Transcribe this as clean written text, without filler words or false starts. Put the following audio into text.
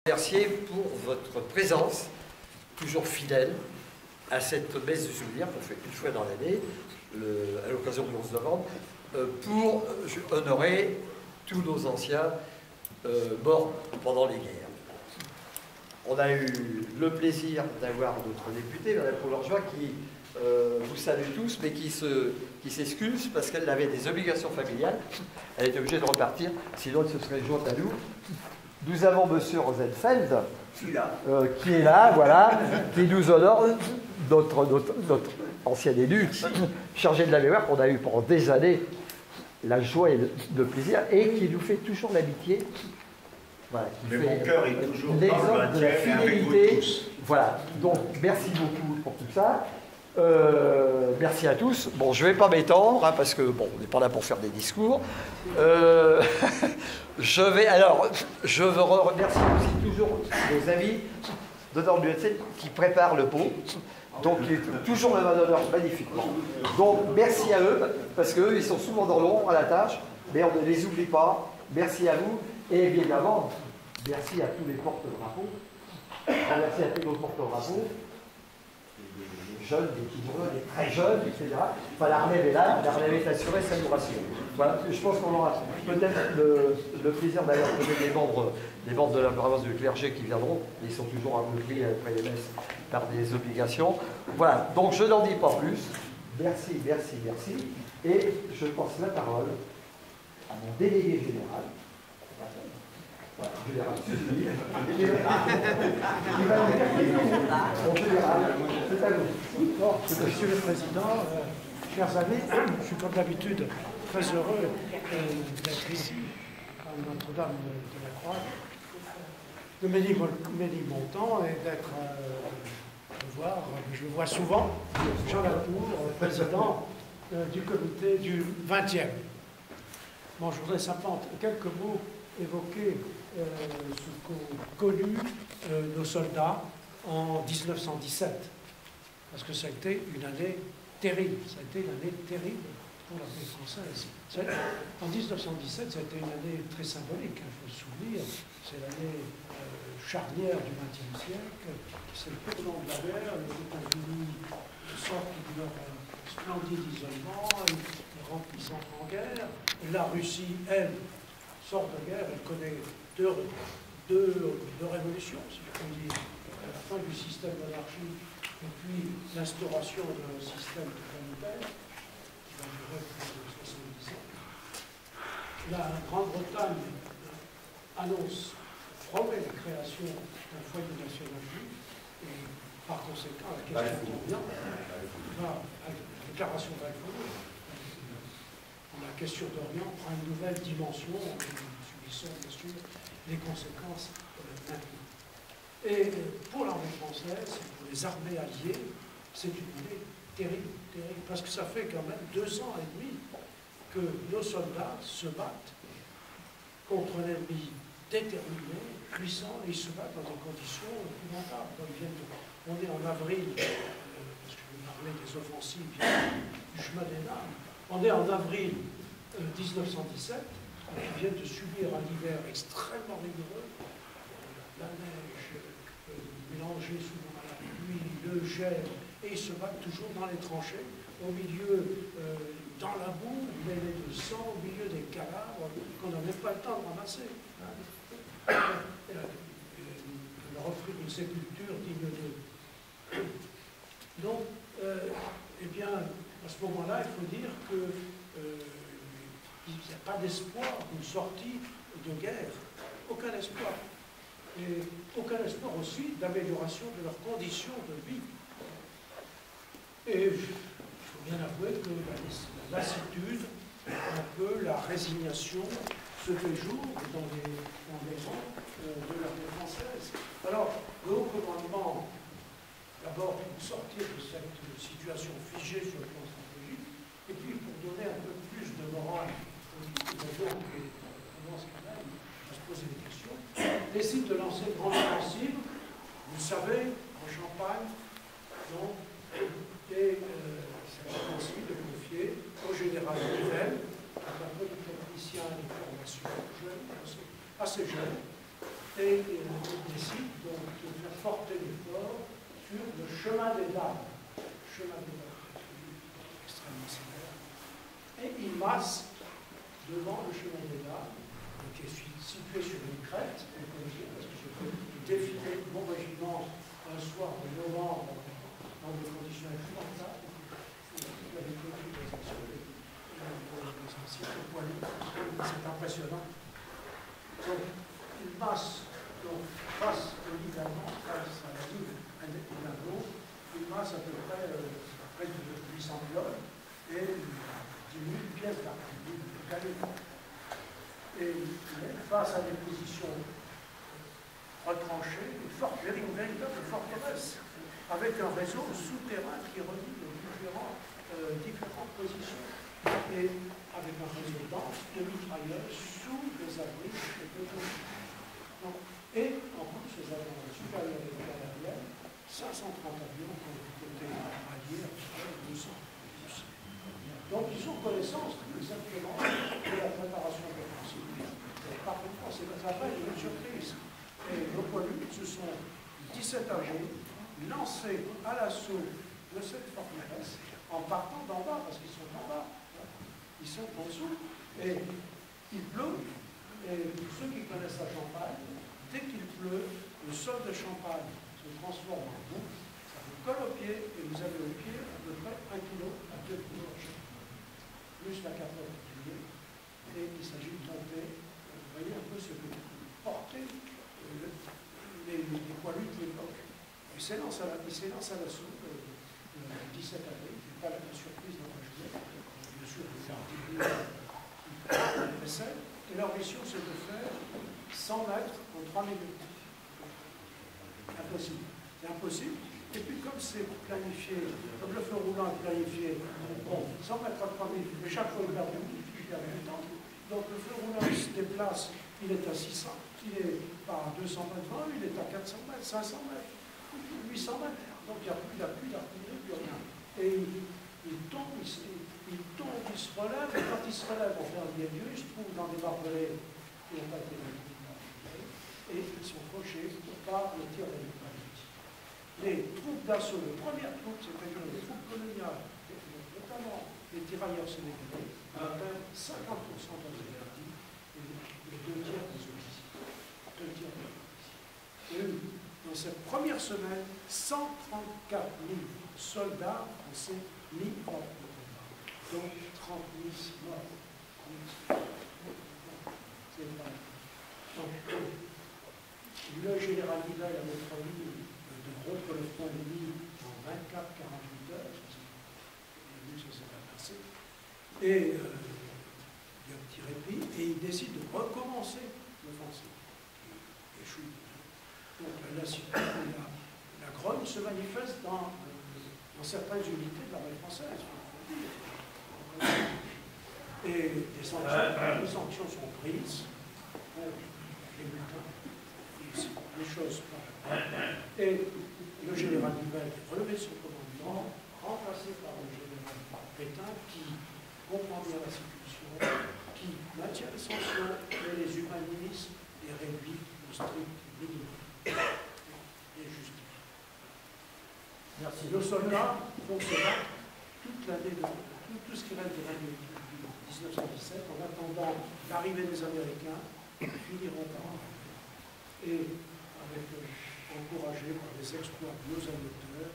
Remercier pour votre présence, toujours fidèle, à cette messe de souvenir qu'on fait une fois dans l'année, à l'occasion du 11 novembre, pour honorer tous nos anciens morts pendant les guerres. On a eu le plaisir d'avoir notre députée, Mme Paul-Orgeois, qui vous salue tous, mais qui s'excuse parce qu'elle avait des obligations familiales. Elle était obligée de repartir, sinon elle se serait jointe à nous. Nous avons M. Rosenfeld, qui est là, voilà, qui nous honore, notre ancien élu, chargé de la mémoire, qu'on a eu pendant des années la joie et le plaisir, et qui nous fait toujours l'amitié. Voilà, mais mon cœur est toujours l'exemple de la fidélité. Voilà, donc merci beaucoup pour tout ça. Merci à tous. Bon, je ne vais pas m'étendre, hein, parce que bon, on n'est pas là pour faire des discours. Je veux remercier aussi toujours nos amis de dans l'UNC qui préparent le pot. Donc, il est toujours le d'honneur magnifiquement. Donc, merci à eux, parce qu'eux, ils sont souvent dans l'ombre à la tâche, mais on ne les oublie pas. Merci à vous. Et évidemment, merci à tous les porte-drapeaux. Merci à tous nos porte-drapeaux. Jeunes, des petits jeunes, des très jeunes, etc. Enfin, la relève est là, la relève est assurée, ça nous rassure. Voilà, je pense qu'on aura peut-être le plaisir d'avoir peut-être des membres de la province du clergé qui viendront. Ils sont toujours aboutis après les messes par des obligations. Voilà, donc je n'en dis pas plus. Merci, merci, merci. Et je passe la parole à mon délégué général. Général, c'est à vous. Monsieur le Président, chers amis, je suis comme d'habitude très heureux d'être ici à Notre-Dame de la Croix, de Ménilmontant et d'être voir, je le vois souvent, Jean Latour, président du comité du 20e. Bon, je voudrais simplement en quelques mots évoquer ce qu'ont connu nos soldats en 1917, parce que ça a été une année terrible, ça a été une année terrible pour l'armée française. En 1917, ça a été une année très symbolique, il faut se souvenir, c'est l'année charnière du XXe siècle, c'est le tournant de la guerre, les États-Unis sortent de leur splendide isolement, ils rentrent en guerre, et la Russie, elle, sort de guerre, elle connaît deux révolutions, si je peux dire. La fin du système monarchique et puis l'instauration d'un système totalitaire qui va durer plus de 70 ans. La Grande-Bretagne promet la création d'un foyer national juif et par conséquent la question d'Orient, la déclaration Balfour, la question d'Orient prend une nouvelle dimension. Sont bien sûr les conséquences maintenant. Et pour l'armée française, pour les armées alliées, c'est une année terrible, terrible, parce que ça fait quand même 2 ans et demi que nos soldats se battent contre un ennemi déterminé, puissant, et ils se battent dans des conditions épouvantables. On est en avril, parce que je vais parler des offensives du chemin des Dames, on est en avril 1917, qui viennent de subir un hiver extrêmement rigoureux, la neige mélangée souvent à la pluie, le gel, et ils se battent toujours dans les tranchées, au milieu, dans la boue, mêlée de sang, au milieu des cadavres qu'on n'avait pas le temps de ramasser. Leur offrir une sépulture digne d'eux. Donc, eh bien, à ce moment-là, il faut dire que il n'y a pas d'espoir d'une sortie de guerre. Aucun espoir. Et aucun espoir aussi d'amélioration de leurs conditions de vie. Et il faut bien avouer que la lassitude, un peu la résignation, se fait jour dans les rangs de l'armée française. Alors, le haut commandement, d'abord pour sortir de cette situation figée sur le plan stratégique, et puis pour donner un peu plus de morale donc, on commence quand même à se poser des questions, décide de lancer une grande offensive, vous le savez, en Champagne, donc, et cette offensive est confiée au général Nivelle, qui est un peu technicien de formation jeune, assez jeune, et il décide donc de faire porter l'effort sur le chemin des dames. Extrêmement sévère. Et il masse devant le chemin des dames, qui est situé sur une crête, on peut dire, parce que je peux défiler mon régiment un soir de novembre dans des conditions épouvantables. Il avait connu des actions, des anciens poilus, c'est impressionnant. Donc, il masse, donc, face évidemment, face à la ligne il masse à peu près de 800 blocs et 10 000 pièces d'artillerie. Et face à des positions retranchées, une véritable forteresse, avec un réseau souterrain qui relie les différentes positions, et avec un réseau dense de mitrailleuses sous les abris et en plus, les avions supérieurs et aériens, 530 avions qui ont été alliés à 200. Donc ils ont connaissance exactement de la préparation défensive. Parfaitement, ça n'a pas été une surprise. Et nos poilus, ce sont 17 AG lancés à l'assaut de cette forteresse en partant d'en bas, parce qu'ils sont en bas. Ils sont en dessous. Et il pleut. Et pour ceux qui connaissent la Champagne, dès qu'il pleut, le sol de Champagne se transforme en boue, ça vous colle aux pieds et vous avez au pied à peu près 1 kg à 2 kg plus la capote pliée. Et il s'agit de monter, vous voyez un peu ce que portaient les poilus de l'époque. Il s'élance à l'assaut le 17 avril, ce n'est pas la surprise dans la journée, bien sûr, les artilleries qui précèdent. Et leur mission, c'est de faire 100 mètres en 3 minutes. Impossible. C'est impossible. Et puis, comme c'est planifié, comme le feu roulant est planifié, bon, 100 mètres à 3 minutes, mais chaque fois, il perd du temps. Donc, le feu roulant se déplace, il est à 600, il est pas à 200 mètres, il est à 400 mètres, 500 mètres, 800 mètres. Donc, il n'y a plus d'artillerie, plus rien. Et il tombe, il se relève, et quand il se relève, on fait un milieu, il se trouve dans des barbelés qui n'ont pas été utilisés, et ils sont cochés par le tir des mitraillettes. Les troupes d'assaut, les premières troupes, c'est-à-dire les troupes coloniales, notamment les tirailleurs sénégalais, atteignent 50% d'objectifs et les 2 tiers des officiers. Et dans cette première semaine, 134 000 soldats français mis en combat. Donc 30 000 morts. C'est vrai. Donc, le général Nivelle avait promis de rompre le front ennemi en 24-48 heures. Et ça s'est pas passé. Et il y a un petit répit, et il décide de recommencer l'offensive. Il échoue. Donc la grogne se manifeste dans certaines unités de l'armée française. Et des sanctions sont prises pour les mutins, les choses parlent. Et le général Nivelle est relevé de son commandement, remplacé par le général Pétain, qui comprend bien la situation, qui maintient les sanctions, mais les humanise et réduit le strict minimum. Et justifie. Merci. Nos soldats vont se battre toute l'année tout ce qui reste de l'année 1917, en attendant l'arrivée des Américains, qui finiront par arriver. Et encouragés par les exploits de nos amateurs,